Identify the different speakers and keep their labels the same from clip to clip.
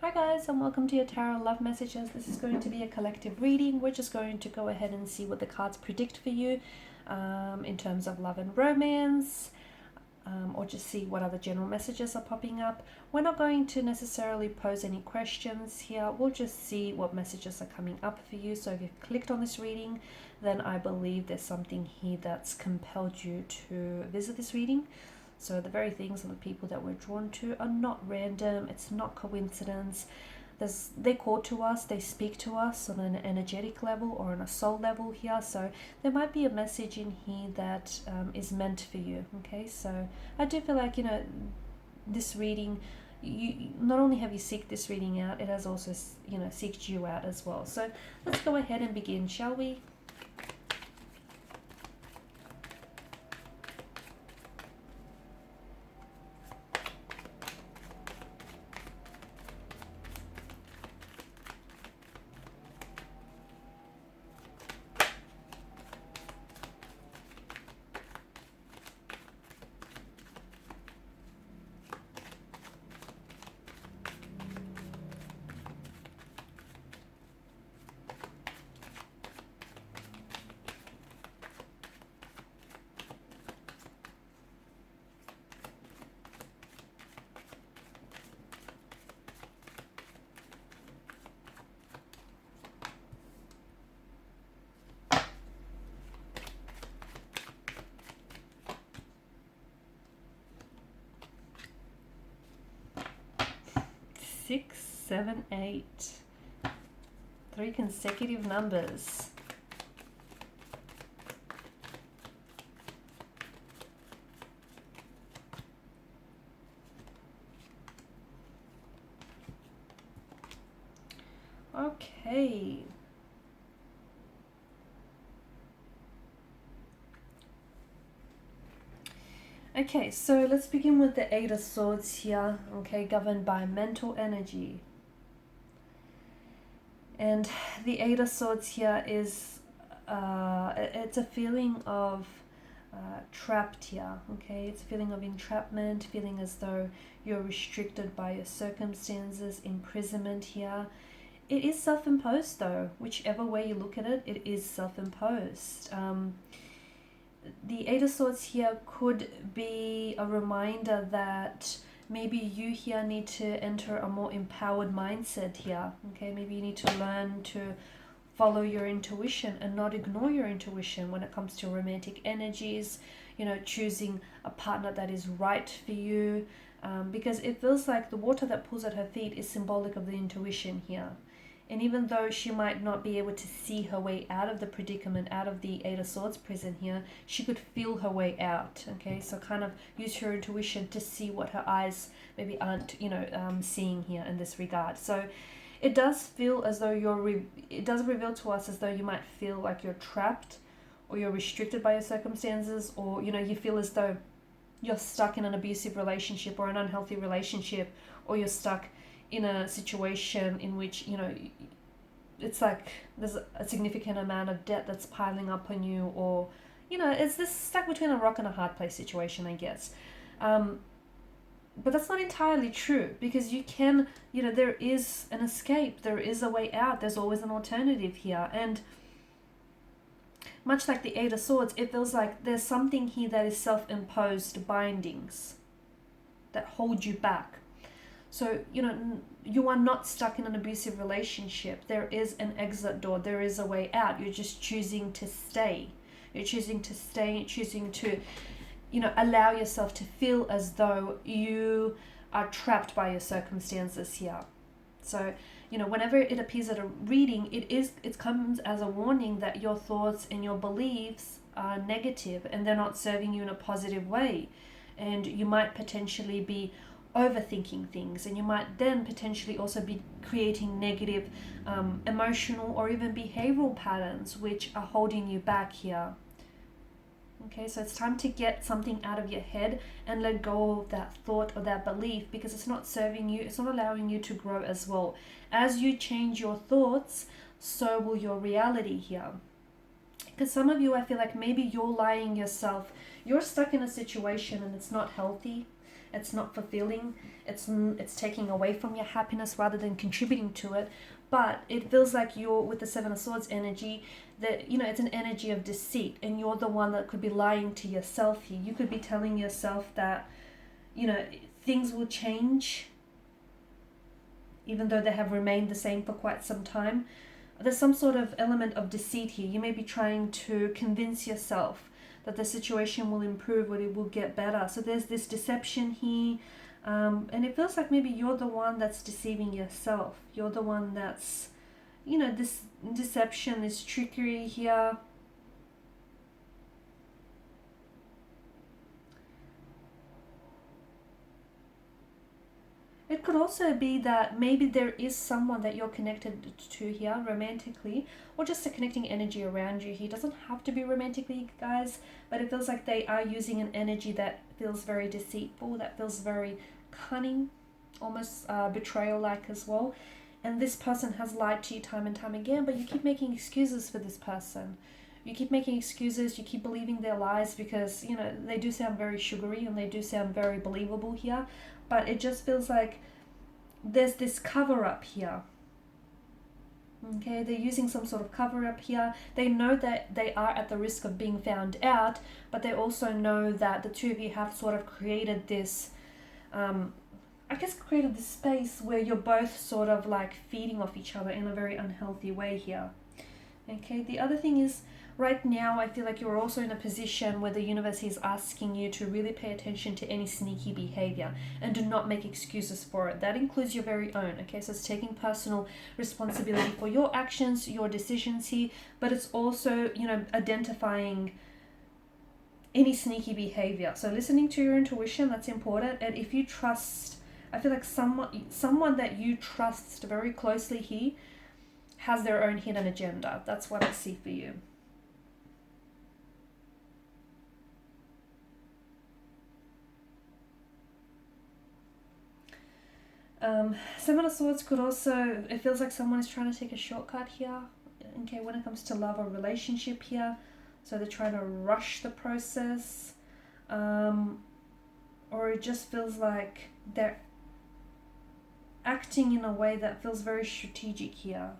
Speaker 1: Hi guys, and welcome to your Tarot Love Messages. This is going to be a collective reading. We're just going to go ahead and see what the cards predict for you in terms of love and romance, or just see what other general messages are popping up. We're not going to necessarily pose any questions here. We'll just see what messages are coming up for you. So if you've clicked on this reading, then I believe there's something here that's compelled you to visit this reading. So the very things and the people that we're drawn to are not random. It's not coincidence. They call to us, they speak to us on an energetic level or on a soul level here. So there might be a message in here that is meant for you. Okay, so I do feel like, this reading, you not only have you seeked this reading out, it has also, seeked you out as well. So let's go ahead and begin, shall we? 6, 7, 8. 3 consecutive numbers. Okay. Okay, so let's begin with the Eight of Swords here, okay, governed by mental energy. And the Eight of Swords here is, it's a feeling of trapped here, okay? It's a feeling of entrapment, feeling as though you're restricted by your circumstances, imprisonment here. It is self-imposed though. Whichever way you look at it, it is self-imposed. The Eight of Swords here could be a reminder that maybe you here need to enter a more empowered mindset here. Okay, maybe you need to learn to follow your intuition and not ignore your intuition when it comes to romantic energies, choosing a partner that is right for you, because it feels like the water that pulls at her feet is symbolic of the intuition here. And even though she might not be able to see her way out of the predicament, out of the Eight of Swords prison here, she could feel her way out, okay? So kind of use her intuition to see what her eyes maybe aren't, seeing here in this regard. So it does feel as though it does reveal to us as though you might feel like you're trapped or you're restricted by your circumstances, or, you feel as though you're stuck in an abusive relationship or an unhealthy relationship, or you're stuck in a situation in which, it's like there's a significant amount of debt that's piling up on you, or, it's this stuck between a rock and a hard place situation, I guess. But that's not entirely true, because you can, there is an escape, there is a way out, there's always an alternative here. And much like the Eight of Swords, it feels like there's something here that is self-imposed bindings that hold you back. So, you are not stuck in an abusive relationship. There is an exit door. There is a way out. You're just choosing to stay. You're choosing to stay. You're choosing to, allow yourself to feel as though you are trapped by your circumstances here. So, whenever it appears at a reading, it comes as a warning that your thoughts and your beliefs are negative and they're not serving you in a positive way. And you might potentially be overthinking things, and you might then potentially also be creating negative emotional or even behavioral patterns which are holding you back here. Okay, so it's time to get something out of your head and let go of that thought or that belief, because it's not serving you, it's not allowing you to grow as well. As you change your thoughts, so will your reality here. Because some of you, I feel like maybe you're lying yourself, you're stuck in a situation and it's not healthy, it's not fulfilling, it's taking away from your happiness rather than contributing to it. But it feels like you're with the Seven of Swords energy, that it's an energy of deceit, and you're the one that could be lying to yourself here. You could be telling yourself that things will change even though they have remained the same for quite some time. There's some sort of element of deceit here. You may be trying to convince yourself that the situation will improve or it will get better. So there's this deception here. And it feels like maybe you're the one that's deceiving yourself. You're the one that's, this deception, this trickery here. It could also be that maybe there is someone that you're connected to here romantically, or just a connecting energy around you. He doesn't have to be romantically, guys, but it feels like they are using an energy that feels very deceitful, that feels very cunning, almost betrayal-like as well. And this person has lied to you time and time again, but you keep making excuses for this person. You keep making excuses, you keep believing their lies because, they do sound very sugary and they do sound very believable here. But it just feels like there's this cover-up here. Okay, they're using some sort of cover-up here. They know that they are at the risk of being found out, but they also know that the two of you have sort of created this, created this space where you're both sort of like feeding off each other in a very unhealthy way here. Okay, the other thing is, right now, I feel like you're also in a position where the universe is asking you to really pay attention to any sneaky behavior and do not make excuses for it. That includes your very own, okay? So it's taking personal responsibility for your actions, your decisions here, but it's also, identifying any sneaky behavior. So listening to your intuition, that's important. And if you trust, I feel like someone that you trust very closely here has their own hidden agenda. That's what I see for you. Seven of Swords could also, it feels like someone is trying to take a shortcut here, okay, when it comes to love or relationship here. So they're trying to rush the process, or it just feels like they're acting in a way that feels very strategic here.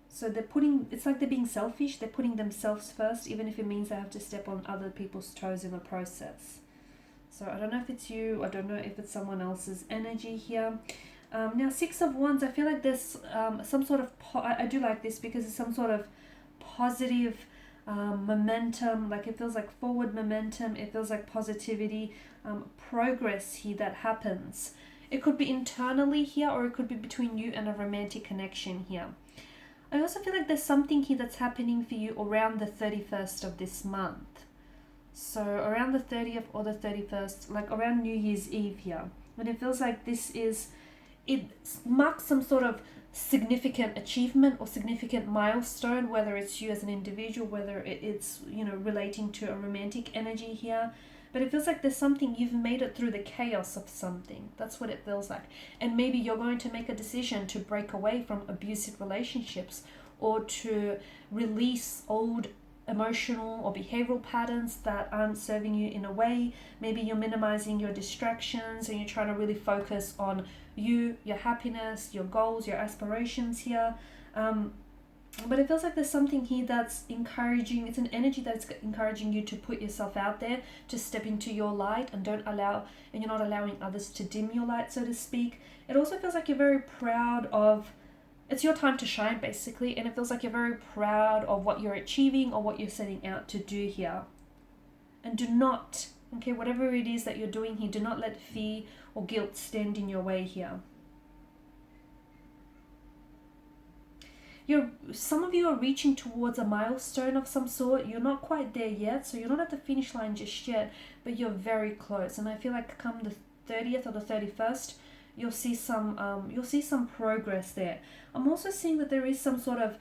Speaker 1: So it's like they're being selfish, they're putting themselves first, even if it means they have to step on other people's toes in the process. So I don't know if it's you, I don't know if it's someone else's energy here. Now, Six of Wands, I feel like there's some sort of, I do like this because it's some sort of positive momentum, like it feels like forward momentum, it feels like positivity, progress here that happens. It could be internally here, or it could be between you and a romantic connection here. I also feel like there's something here that's happening for you around the 31st of this month. So around the 30th or the 31st, like around New Year's Eve here. And it feels like it marks some sort of significant achievement or significant milestone, whether it's you as an individual, whether it's, relating to a romantic energy here. But it feels like there's something, you've made it through the chaos of something. That's what it feels like. And maybe you're going to make a decision to break away from abusive relationships, or to release old emotional or behavioral patterns that aren't serving you in a way. Maybe you're minimizing your distractions and you're trying to really focus on you, your happiness, your goals, your aspirations here. But it feels like there's something here that's encouraging, it's an energy that's encouraging you to put yourself out there, to step into your light, and you're not allowing others to dim your light, so to speak. It also feels like you're very proud of, it's your time to shine basically, and it feels like you're very proud of what you're achieving or what you're setting out to do here. And do not, okay, whatever it is that you're doing here, do not let fear or guilt stand in your way here. Some of you are reaching towards a milestone of some sort. You're not quite there yet, so you're not at the finish line just yet, but you're very close. And I feel like come the 30th or the 31st, you'll see some progress there. I'm also seeing that there is some sort of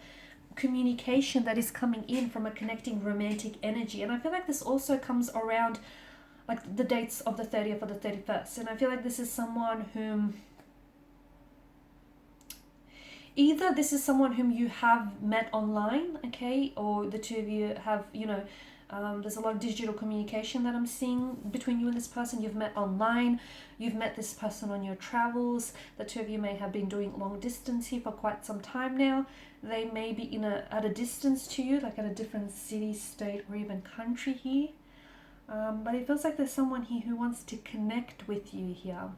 Speaker 1: communication that is coming in from a connecting romantic energy, and I feel like this also comes around like the dates of the 30th or the 31st. And I feel like this is someone whom this is someone whom you have met online, okay, or the two of you have, There's a lot of digital communication that I'm seeing between you and this person. You've met online, you've met this person on your travels. The two of you may have been doing long distance here for quite some time now. They may be at a distance to you, like at a different city, state, or even country here. But it feels like there's someone here who wants to connect with you here.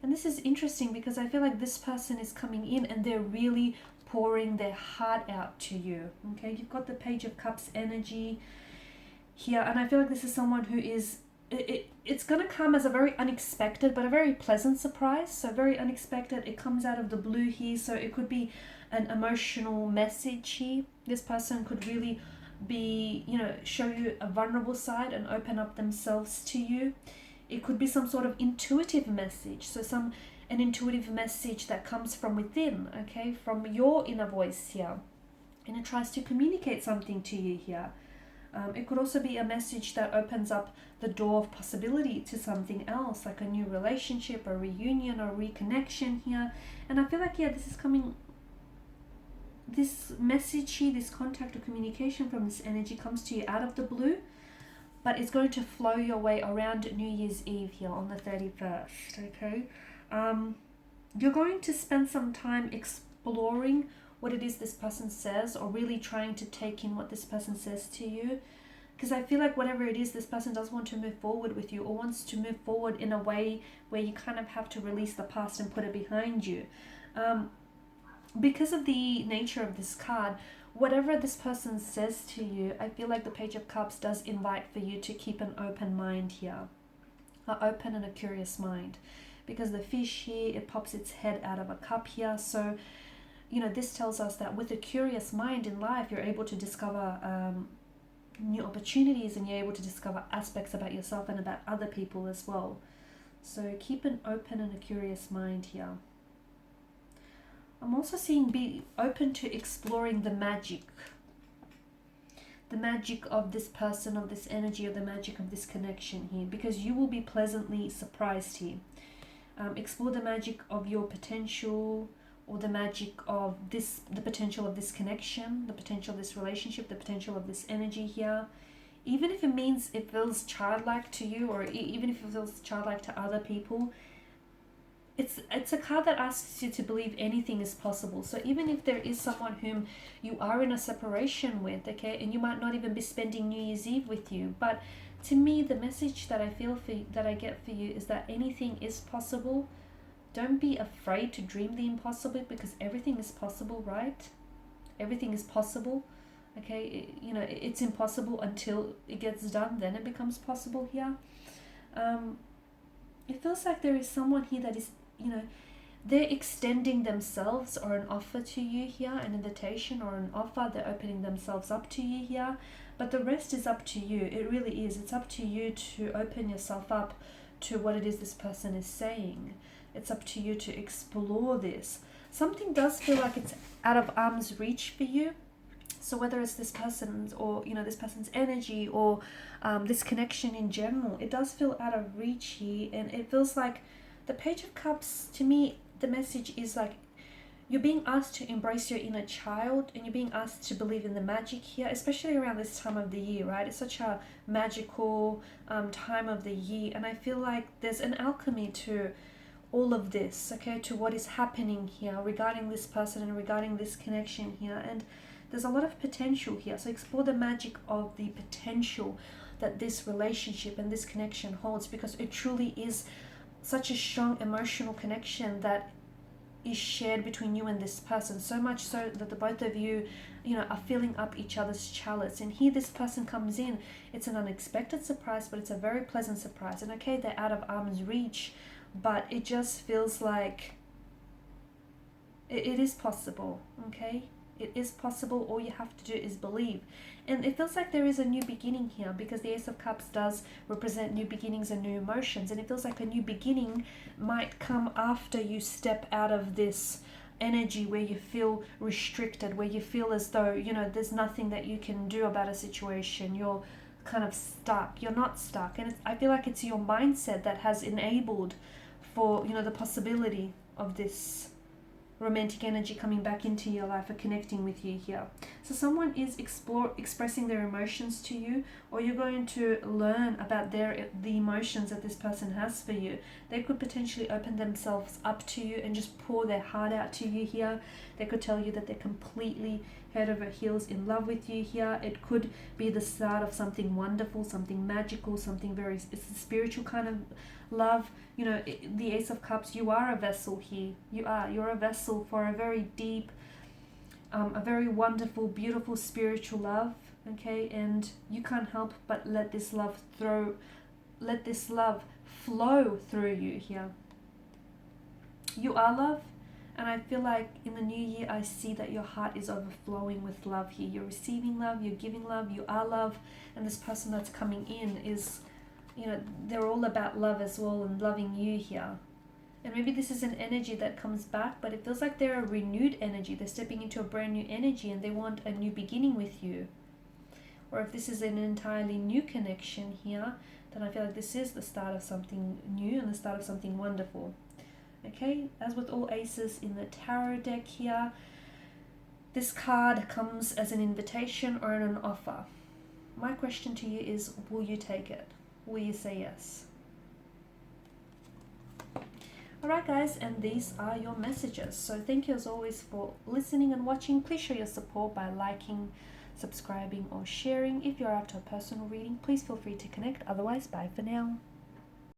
Speaker 1: And this is interesting because I feel like this person is coming in and they're really pouring their heart out to you. Okay, you've got the Page of Cups energy here, and I feel like this is someone who is, it's going to come as a very unexpected but a very pleasant surprise. So very unexpected, it comes out of the blue here, so it could be an emotional message here. This person could really be, show you a vulnerable side and open up themselves to you. It could be some sort of intuitive message, so an intuitive message that comes from within, okay, from your inner voice here, and it tries to communicate something to you here. It could also be a message that opens up the door of possibility to something else, like a new relationship, a reunion, or reconnection here. And I feel like, this is coming, this message here, this contact or communication from this energy comes to you out of the blue, but it's going to flow your way around New Year's Eve here on the 31st, okay? You're going to spend some time exploring what it is this person says, or really trying to take in what this person says to you, because I feel like whatever it is, this person does want to move forward with you, or wants to move forward in a way where you kind of have to release the past and put it behind you. Because of the nature of this card, whatever this person says to you, I feel like the Page of Cups does invite for you to keep an open mind here, an open and a curious mind, because the fish here, it pops its head out of a cup here. So this tells us that with a curious mind in life, you're able to discover new opportunities, and you're able to discover aspects about yourself and about other people as well. So keep an open and a curious mind here. I'm also seeing be open to exploring the magic of this person, of this energy, or the magic of this connection here, because you will be pleasantly surprised here. Explore the magic of your potential, or the magic of this, the potential of this connection, the potential of this relationship, the potential of this energy here. Even if it means it feels childlike to you, or even if it feels childlike to other people, it's a card that asks you to believe anything is possible. So even if there is someone whom you are in a separation with, okay, and you might not even be spending New Year's Eve with you, but to me, the message that I feel for you, that I get for you, is that anything is possible. Don't be afraid to dream the impossible, because everything is possible, right? Everything is possible, okay? It's impossible until it gets done, then it becomes possible here. It feels like there is someone here that is, they're extending themselves, or an offer to you here, an invitation or an offer. They're opening themselves up to you here, but the rest is up to you. It really is. It's up to you to open yourself up to what it is this person is saying. It's up to you to explore this. Something does feel like it's out of arm's reach for you. So whether it's this person's, or this person's energy, or this connection in general, it does feel out of reach here. And it feels like the Page of Cups, to me, the message is like you're being asked to embrace your inner child, and you're being asked to believe in the magic here, especially around this time of the year, right? It's such a magical time of the year, and I feel like there's an alchemy to all of this, okay, to what is happening here regarding this person and regarding this connection here. And there's a lot of potential here. So explore the magic of the potential that this relationship and this connection holds, because it truly is such a strong emotional connection that is shared between you and this person, so much so that the both of you, are filling up each other's chalice. And here this person comes in. It's an unexpected surprise, but it's a very pleasant surprise. And okay, they're out of arm's reach, but it just feels like it is possible, okay? It is possible. All you have to do is believe. And it feels like there is a new beginning here, because the Ace of Cups does represent new beginnings and new emotions. And it feels like a new beginning might come after you step out of this energy where you feel restricted, where you feel as though, there's nothing that you can do about a situation. You're kind of stuck. You're not stuck. And I feel like it's your mindset that has enabled for, the possibility of this romantic energy coming back into your life or connecting with you here. So someone is expressing their emotions to you, or you're going to learn about the emotions that this person has for you. They could potentially open themselves up to you and just pour their heart out to you here. They could tell you that they're completely head over heels in love with you here. It could be the start of something wonderful, something magical, something very, it's a spiritual kind of love. You know, the Ace of Cups, you are a vessel here. You're a vessel for a very deep, a very wonderful, beautiful spiritual love, okay? And you can't help but let this love flow through you here. You are love, and I feel like in the new year, I see that your heart is overflowing with love here. You're receiving love, you're giving love, you are love, and this person that's coming in is, you know, they're all about love as well and loving you here. And maybe this is an energy that comes back, but it feels like they're a renewed energy. They're stepping into a brand new energy and they want a new beginning with you. Or if this is an entirely new connection here, then I feel like this is the start of something new and the start of something wonderful. Okay, as with all aces in the tarot deck here, this card comes as an invitation or an offer. My question to you is, will you take it? Will you say yes? Alright guys, and these are your messages. So thank you as always for listening and watching. Please show your support by liking, subscribing or sharing. If you're after a personal reading, please feel free to connect. Otherwise, bye for now.